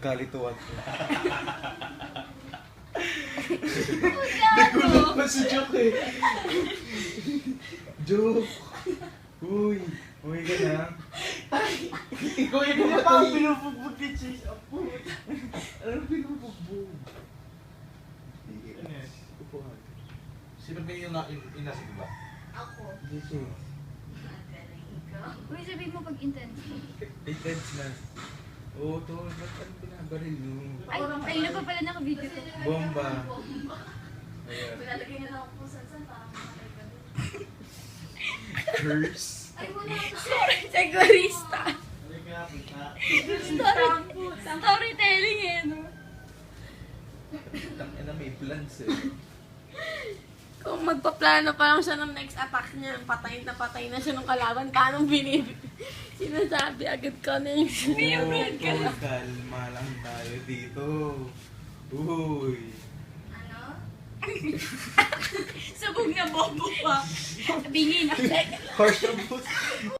pagkalituan ko. Nagulat pa si Joke eh. Joke. Uy. Uy ka na. Ikaw yung Hindi pa pumatay. pinupugbog ni Chase. Apo. Ano pinupugbog? Ano yan? Upuan. Sino ba yung inasig ba? Ako. Dito. Magaling ikaw. Uy, sabihin mo pag intense. Intense na. Oo, tol. Ba't ano binabaril nyo? Ay, ayun pa pala naka-video ko. Bomba. Ayan. Pinalagay niya lang ako kung saan para mamatay ka din. Curse. Ay, wala ka. Segurista. Halika, punta. Storytelling eh, no? Tangina may plans eh. Kung magpaplano pa lang siya ng next attack niya, patay na siya ng kalaban, kanong sinasabi agad ka na yung Oo, tol. Kalma lang tayo dito. Uy. Ano? Sabog na bobo pa. Bingi na. Harsh ang